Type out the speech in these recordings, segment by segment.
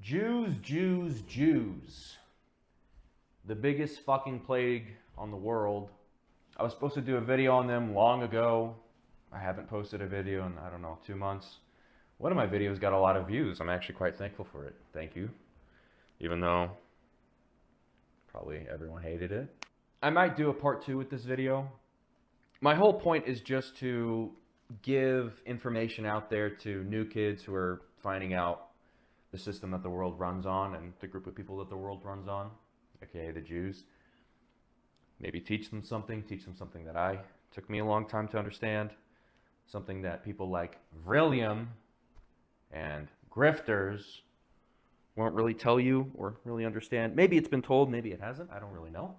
Jews, Jews, Jews. The biggest fucking plague on the world. I was supposed to do a video on them long ago. I haven't posted a video in, I don't know, 2 months. One of my videos got a lot of views. I'm actually quite thankful for it. Thank you. Even though probably everyone hated it. I might do a part 2 with this video. My whole point is just to give information out there to new kids who are finding out the system that the world runs on and the group of people that the world runs on, aka the Jews. Maybe teach them something that took me a long time to understand, something that people like Vrillium and grifters won't really tell you or really understand. Maybe it's been told, maybe it hasn't, I don't really know.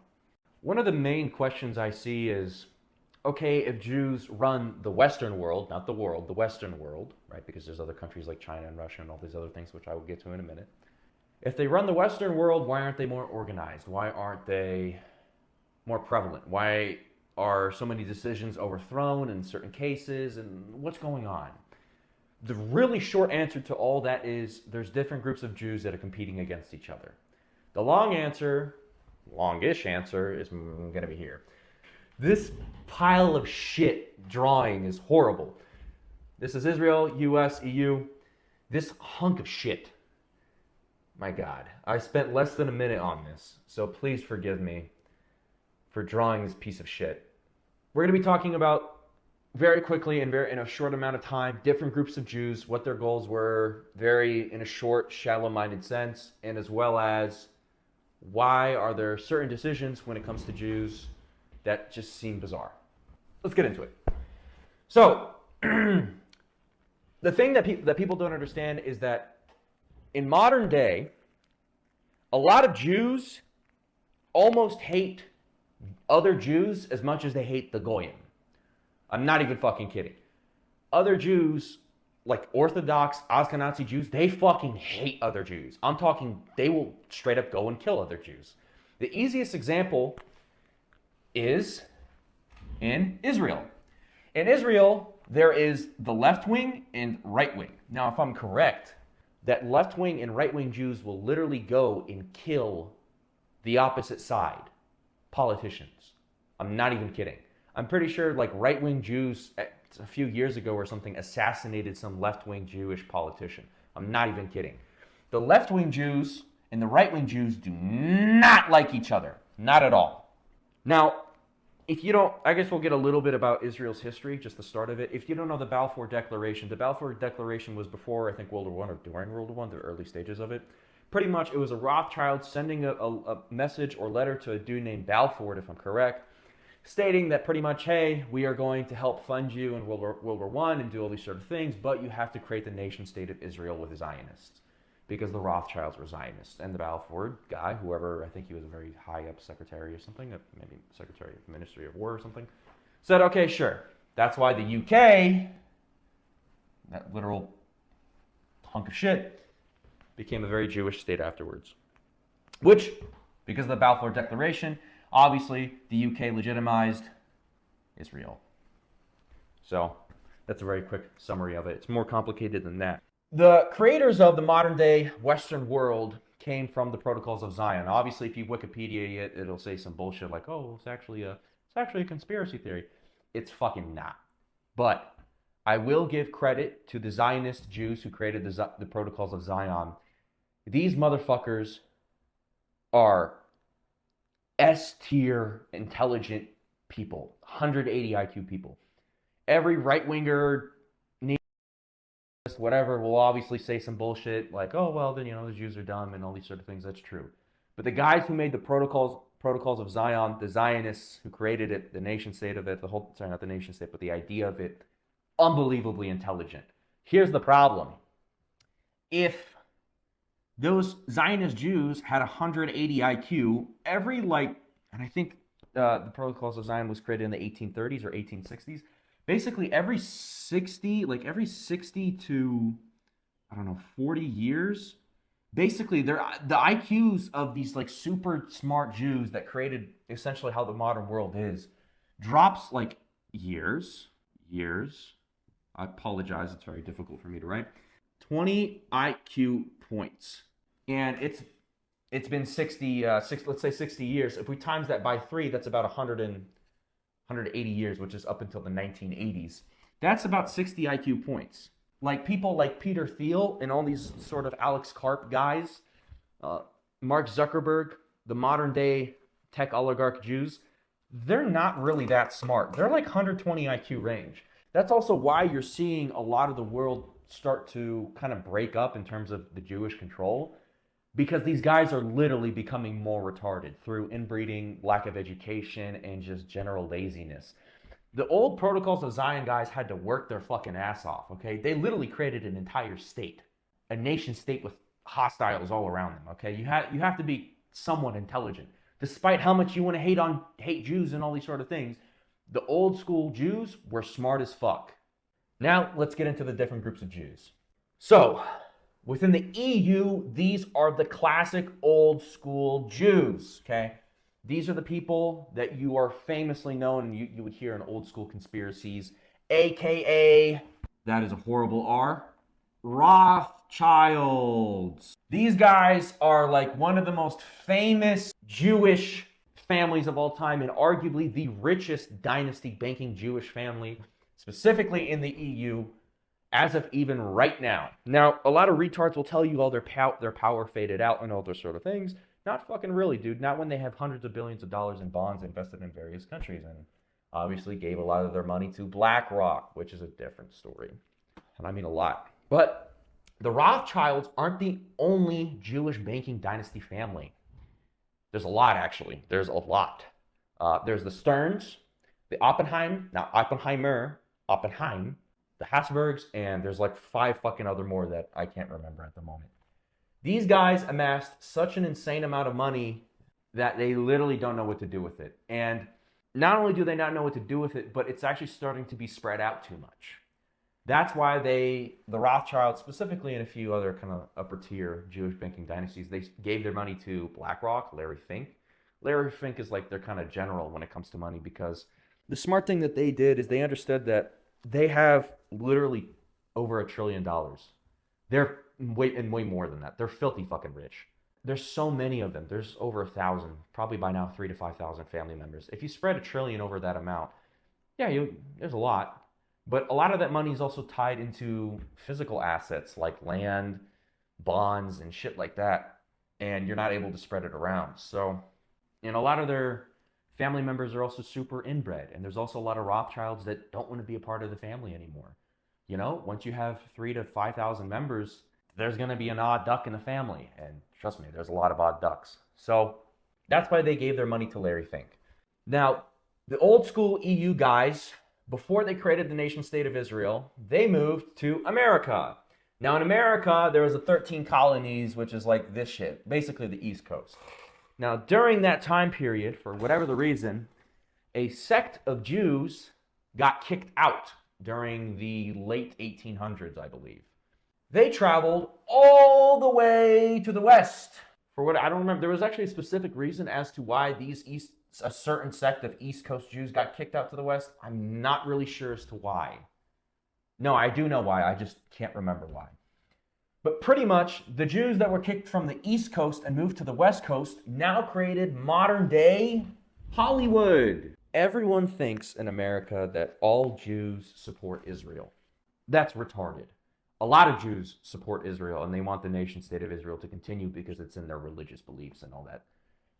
One of the main questions I see is, okay, if Jews run the Western world, not the world, the Western world, right? Because there's other countries like China and Russia and all these other things, which I will get to in a minute. If they run the Western world, why aren't they more organized? Why aren't they more prevalent? Why are so many decisions overthrown in certain cases? And what's going on? The really short answer to all that is there's different groups of Jews that are competing against each other. The long answer, longish answer, is going to be here. This pile of shit drawing is horrible. This is Israel, US, EU. This hunk of shit. My God. I spent less than a minute on this, so please forgive me for drawing this piece of shit. We're going to be talking about very quickly and in a short amount of time, different groups of Jews, what their goals were, very in a short, shallow-minded sense, and as well as why are there certain decisions when it comes to Jews that just seem bizarre. Let's get into it. So, the thing that people don't understand is that in modern day, a lot of Jews almost hate other Jews as much as they hate the Goyim. I'm not even fucking kidding. Other Jews, like Orthodox Ashkenazi Jews, they fucking hate other Jews. I'm talking, they will straight up go and kill other Jews. The easiest example is in Israel. In Israel, there is the left wing and right wing. Now, if I'm correct, that left wing and right wing Jews will literally go and kill the opposite side, politicians. I'm not even kidding. I'm pretty sure like right wing Jews a few years ago or something assassinated some left wing Jewish politician. I'm not even kidding. The left wing Jews and the right wing Jews do not like each other. Not at all. Now, if you don't, I guess we'll get a little bit about Israel's history, just the start of it. If you don't know the Balfour Declaration, the Balfour Declaration was before, I think, World War I or during World War I, the early stages of it. Pretty much, it was a Rothschild sending a message or letter to a dude named Balfour, if I'm correct, stating that pretty much, hey, we are going to help fund you in World War I and do all these sort of things, but you have to create the nation state of Israel with Zionists. Because the Rothschilds were Zionists. And the Balfour guy, whoever, I think he was a very high-up secretary or something, maybe Secretary of Ministry of War or something, said, okay, sure. That's why the UK, that literal hunk of shit, became a very Jewish state afterwards. Which, because of the Balfour Declaration, obviously the UK legitimized Israel. So, that's a very quick summary of it. It's more complicated than that. The creators of the modern day Western world came from the Protocols of Zion. Obviously, if you Wikipedia it, it'll say some bullshit like, oh, it's actually a conspiracy theory. It's fucking not. But I will give credit to the Zionist Jews who created the Protocols of Zion. These motherfuckers are S-tier intelligent people, 180 IQ people. Every right-winger, whatever, will obviously say some bullshit like, oh, well, then, the Jews are dumb and all these sort of things. That's true. But the guys who made the protocols of Zion, the Zionists who created it, the nation state of it, not the nation state, but the idea of it, unbelievably intelligent. Here's the problem. If those Zionist Jews had 180 IQ, and I think the Protocols of Zion was created in the 1830s or 1860s, basically every 60 to, 40 years, basically the IQs of these super smart Jews that created essentially how the modern world is drops years. I apologize, it's very difficult for me to write. 20 IQ points. and it's been 60, let's say 60 years. If we times that by 3, that's about 180 years, which is up until the 1980s. That's about 60 IQ points. Like people like Peter Thiel and all these sort of Alex Karp guys, Mark Zuckerberg, the modern day tech oligarch Jews, they're not really that smart. They're like 120 IQ range. That's also why you're seeing a lot of the world start to kind of break up in terms of the Jewish control, because these guys are literally becoming more retarded through inbreeding, lack of education, and just general laziness. The old Protocols of Zion guys had to work their fucking ass off, okay? They literally created an entire state, a nation state with hostiles all around them, okay? You have to be somewhat intelligent. Despite how much you want to hate Jews and all these sort of things, the old school Jews were smart as fuck. Now, let's get into the different groups of Jews. So, within the EU, these are the classic old school Jews, okay? These are the people that you are famously known, and you would hear in old school conspiracies, aka, that is a horrible R, Rothschilds. These guys are like one of the most famous Jewish families of all time, and arguably the richest dynasty banking Jewish family, specifically in the EU, as of even right now. Now, a lot of retards will tell you all their power faded out and all those sort of things. Not fucking really, dude. Not when they have hundreds of billions of dollars in bonds invested in various countries, and obviously gave a lot of their money to BlackRock, which is a different story. And I mean a lot. But the Rothschilds aren't the only Jewish banking dynasty family. There's a lot, actually. There's a lot. There's the Stearns, the Oppenheim, the Habsburgs, and there's like 5 fucking other more that I can't remember at the moment. These guys amassed such an insane amount of money that they literally don't know what to do with it. And not only do they not know what to do with it, but it's actually starting to be spread out too much. That's why the Rothschilds, specifically and a few other kind of upper tier Jewish banking dynasties, they gave their money to BlackRock, Larry Fink. Larry Fink is like their kind of general when it comes to money, because the smart thing that they did is they understood that they have literally over $1 trillion. They're way more than that. They're filthy fucking rich. There's so many of them. There's over 1,000, probably by now 3,000 to 5,000 family members. If you spread $1 trillion over that amount, yeah, there's a lot. But a lot of that money is also tied into physical assets like land, bonds, and shit like that. And you're not able to spread it around. So, and a lot of their family members are also super inbred. And there's also a lot of Rothschilds that don't want to be a part of the family anymore. You know, once you have 3,000 to 5,000 members, there's going to be an odd duck in the family. And trust me, there's a lot of odd ducks. So that's why they gave their money to Larry Fink. Now, the old school EU guys, before they created the nation state of Israel, they moved to America. Now, in America, there was 13 colonies, which is like this shit, basically the East Coast. Now, during that time period, for whatever the reason, a sect of Jews got kicked out during the late 1800s, I believe. They traveled all the way to the west. For what I don't remember, there was actually a specific reason as to why a certain sect of East Coast Jews got kicked out to the west. I'm not really sure as to why. No, I do know why. I just can't remember why. But pretty much, the Jews that were kicked from the East Coast and moved to the West Coast now created modern-day Hollywood. Everyone thinks in America that all Jews support Israel. That's retarded. A lot of Jews support Israel, and they want the nation state of Israel to continue because it's in their religious beliefs and all that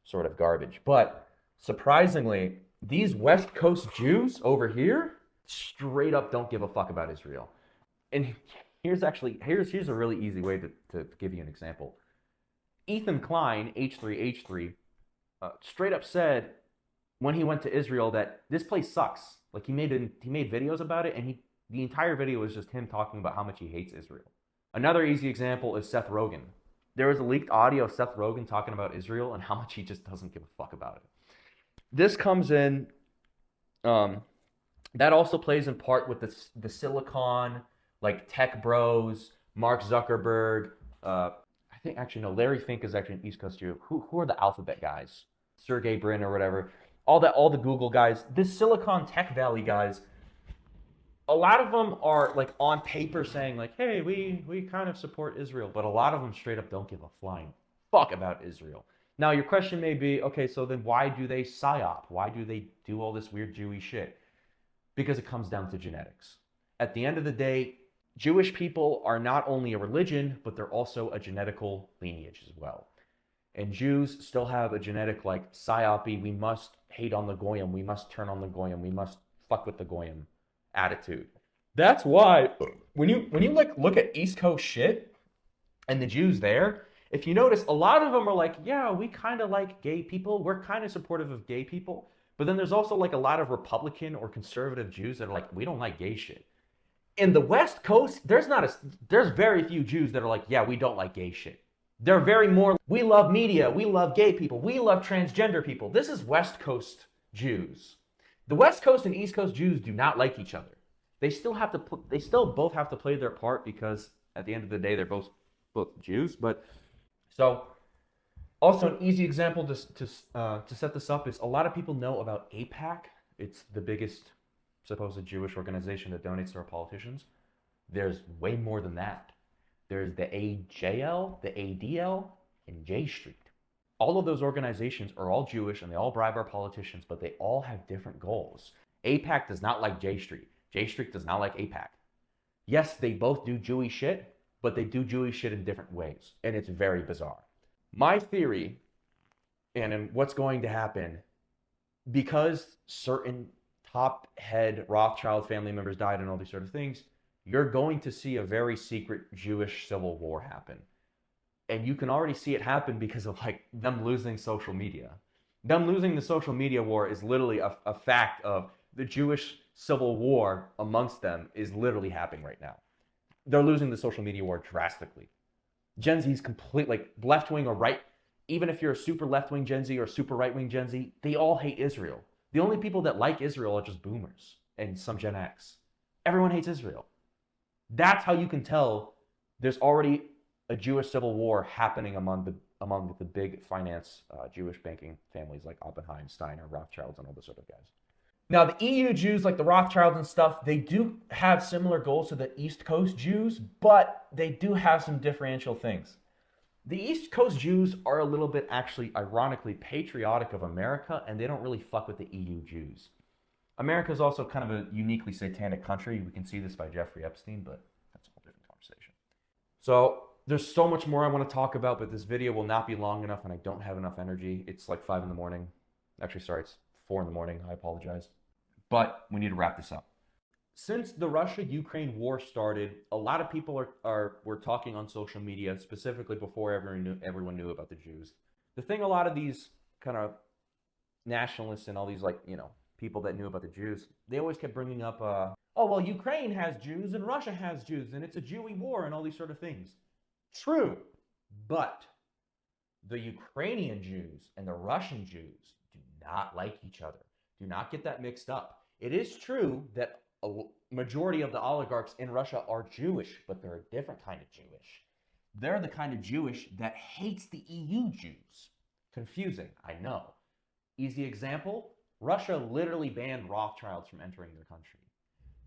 sort of garbage. But surprisingly, these West Coast Jews over here straight up don't give a fuck about Israel. And here's a really easy way to give you an example. Ethan Klein, H3H3, straight up said when he went to Israel that this place sucks. Like he made videos about it, and the entire video was just him talking about how much he hates Israel. Another easy example is Seth Rogen. There was a leaked audio of Seth Rogen talking about Israel and how much he just doesn't give a fuck about it. This comes in, that also plays in part with the Silicon, like tech bros, Mark Zuckerberg. Larry Fink is actually an East Coast Jew. Who are the Alphabet guys? Sergey Brin or whatever. All the Google guys. This Silicon Tech Valley guys, A lot of them are like on paper saying like, hey, we kind of support Israel, but a lot of them straight up don't give a flying fuck about Israel. Now your question may be, okay, so then why do they psyop? Why do they do all this weird Jewy shit? Because it comes down to genetics. At the end of the day, Jewish people are not only a religion, but they're also a genetical lineage as well. And Jews still have a genetic like psyopy, we must hate on the goyim, we must turn on the goyim, we must fuck with the goyim attitude. That's why when you like look at East Coast shit and the Jews there, if you notice, a lot of them are like, yeah, we kind of like gay people, we're kind of supportive of gay people. But then there's also like a lot of Republican or conservative Jews that are like, we don't like gay shit. In the West Coast, there's very few Jews that are like, yeah, we don't like gay shit. They're very more, we love media, we love gay people, we love transgender people. This is West Coast Jews. The West Coast and East Coast Jews do not like each other. They still both have to play their part because at the end of the day, they're both Jews. But so also an easy example to set this up is a lot of people know about AIPAC. It's the biggest supposed Jewish organization that donates to our politicians. There's way more than that. There's the AJL, the ADL, and J Street. All of those organizations are all Jewish and they all bribe our politicians, but they all have different goals. AIPAC does not like J Street. J Street does not like AIPAC. Yes, they both do Jewish shit, but they do Jewish shit in different ways, and it's very bizarre. My theory, and what's going to happen, because certain top head Rothschild family members died and all these sort of things, you're going to see a very secret Jewish civil war happen. And you can already see it happen because of like them losing social media. Them losing the social media war is literally a fact of the Jewish civil war amongst them is literally happening right now. They're losing the social media war drastically. Gen Z is complete, like left wing or right. Even if you're a super left wing Gen Z or super right wing Gen Z, they all hate Israel. The only people that like Israel are just boomers and some Gen X. Everyone hates Israel. That's how you can tell there's already a Jewish civil war happening among the big finance Jewish banking families like Oppenheim, Steiner, Rothschilds, and all those other guys. Now, the EU Jews, like the Rothschilds and stuff, they do have similar goals to the East Coast Jews, but they do have some differential things. The East Coast Jews are a little bit, actually, ironically, patriotic of America, and they don't really fuck with the EU Jews. America is also kind of a uniquely satanic country. We can see this by Jeffrey Epstein, but that's a whole different conversation. So there's so much more I want to talk about, but this video will not be long enough, and I don't have enough energy. It's like 5 in the morning. Actually, sorry, it's 4 in the morning. I apologize. But we need to wrap this up. Since the Russia-Ukraine war started, a lot of people were talking on social media, specifically before everyone knew about the Jews. The thing a lot of these kind of nationalists and all these, like, you know, people that knew about the Jews, they always kept bringing up, oh, well, Ukraine has Jews and Russia has Jews and it's a Jewy war and all these sort of things. True, but the Ukrainian Jews and the Russian Jews do not like each other. Do not get that mixed up. It is true that a majority of the oligarchs in Russia are Jewish, but they're a different kind of Jewish. They're the kind of Jewish that hates the EU Jews. Confusing, I know. Easy example, Russia literally banned Rothschilds from entering their country.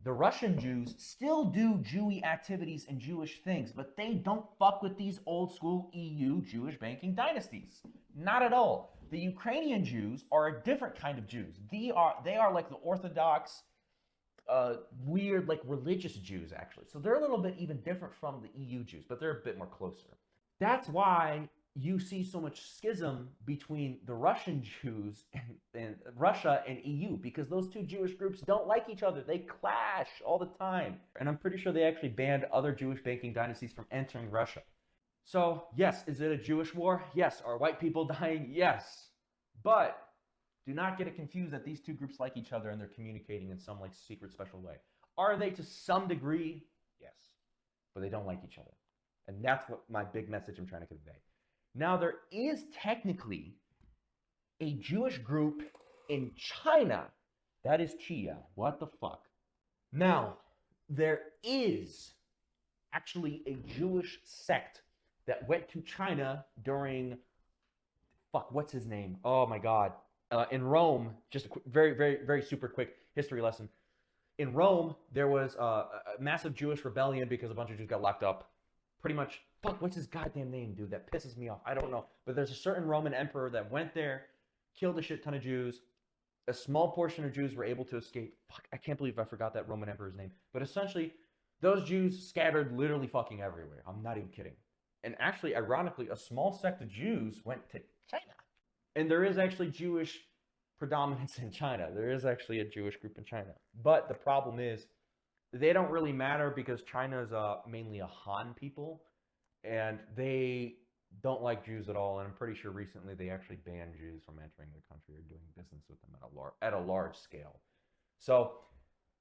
The Russian Jews still do Jewy activities and Jewish things, but they don't fuck with these old school EU Jewish banking dynasties. Not at all. The Ukrainian Jews are a different kind of Jews. They are like the Orthodox, weird, like religious Jews, actually. So they're a little bit even different from the EU Jews, but they're a bit more closer. That's why you see so much schism between the Russian Jews and Russia and EU, because those two Jewish groups don't like each other. They clash all the time. And I'm pretty sure they actually banned other Jewish banking dynasties from entering Russia. So yes, is it a Jewish war? Yes. Are white people dying? Yes. But do not get it confused that these two groups like each other and they're communicating in some like secret special way. Are they to some degree? Yes. But they don't like each other. And that's what my big message I'm trying to convey. Now, there is technically a Jewish group in China. That is Chia. What the fuck? Now, there is actually a Jewish sect that went to China during, what's his name? Oh my God. In Rome, just a quick, very, very, very super quick history lesson. In Rome, there was a massive Jewish rebellion because a bunch of Jews got locked up. Pretty much, fuck, what's his goddamn name, dude? That pisses me off. I don't know. But there's a certain Roman emperor that went there, killed a shit ton of Jews. A small portion of Jews were able to escape. Fuck, I can't believe I forgot that Roman emperor's name. But essentially, those Jews scattered literally fucking everywhere. I'm not even kidding. And actually, ironically, a small sect of Jews went to China. And there is actually Jewish predominance in China. There is actually a Jewish group in China. But the problem is, they don't really matter because China is mainly a Han people. And they don't like Jews at all. And I'm pretty sure recently they actually banned Jews from entering their country or doing business with them at a large scale. So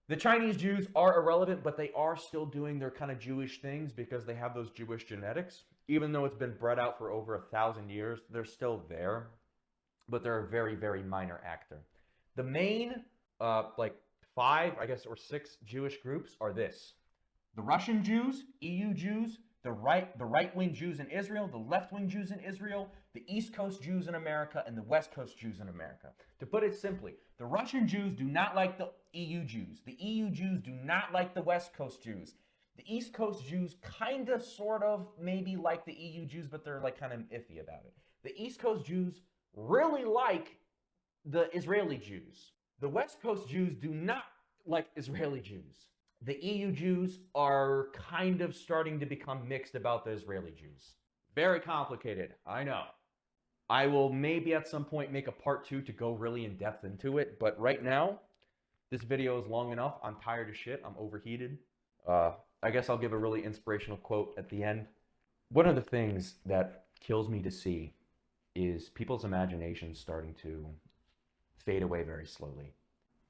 the Chinese Jews are irrelevant, but they are still doing their kind of Jewish things because they have those Jewish genetics. Even though it's been bred out for over 1,000 years, they're still there. But they're a very, very minor actor. The main, like 5, I guess, or 6 Jewish groups are this: the Russian Jews, EU Jews, the right-wing Jews in Israel, the left-wing Jews in Israel, the East Coast Jews in America, and the West Coast Jews in America. To put it simply, the Russian Jews do not like the EU Jews. The EU Jews do not like the West Coast Jews. The East Coast Jews kind of, sort of, maybe like the EU Jews, but they're like kind of iffy about it. The East Coast Jews really like the Israeli Jews. The West Coast Jews do not like Israeli Jews. The EU Jews are kind of starting to become mixed about the Israeli Jews. Very complicated, I know. I will maybe at some point make a part 2 to go really in depth into it, but right now, this video is long enough. I'm tired of shit. I'm overheated. I guess I'll give a really inspirational quote at the end. One of the things that kills me to see is people's imagination starting to fade away very slowly.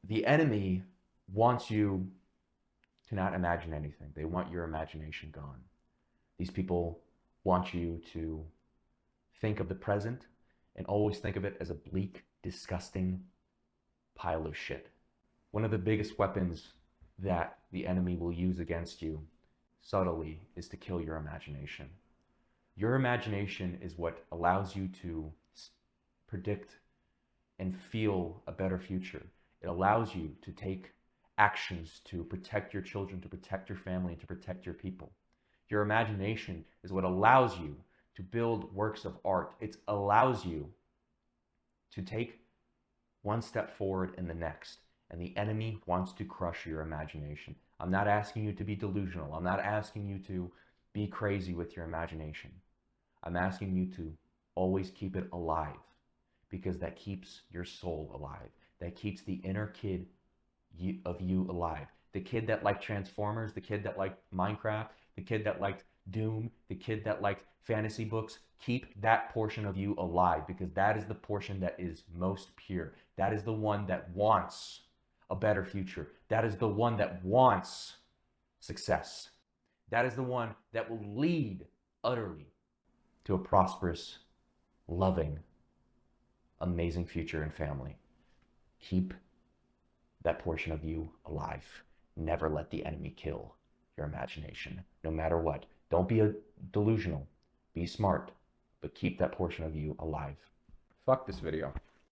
The enemy wants you to not imagine anything. They want your imagination gone. These people want you to think of the present and always think of it as a bleak, disgusting pile of shit. One of the biggest weapons that the enemy will use against you subtly is to kill your imagination. Your imagination is what allows you to predict and feel a better future. It allows you to take actions to protect your children, to protect your family, and to protect your people. Your imagination is what allows you to build works of art. It allows you to take one step forward and the next. And the enemy wants to crush your imagination. I'm not asking you to be delusional. I'm not asking you to be crazy with your imagination. I'm asking you to always keep it alive, because that keeps your soul alive. That keeps the inner kid of you alive. The kid that liked Transformers, the kid that liked Minecraft, the kid that liked Doom, the kid that liked fantasy books. Keep that portion of you alive, because that is the portion that is most pure. That is the one that wants a better future. That is the one that wants success. That is the one that will lead utterly to a prosperous, loving, amazing future and family. Keep that portion of you alive. Never let the enemy kill your imagination, no matter what. Don't be delusional. Be smart, but keep that portion of you alive. Fuck this video.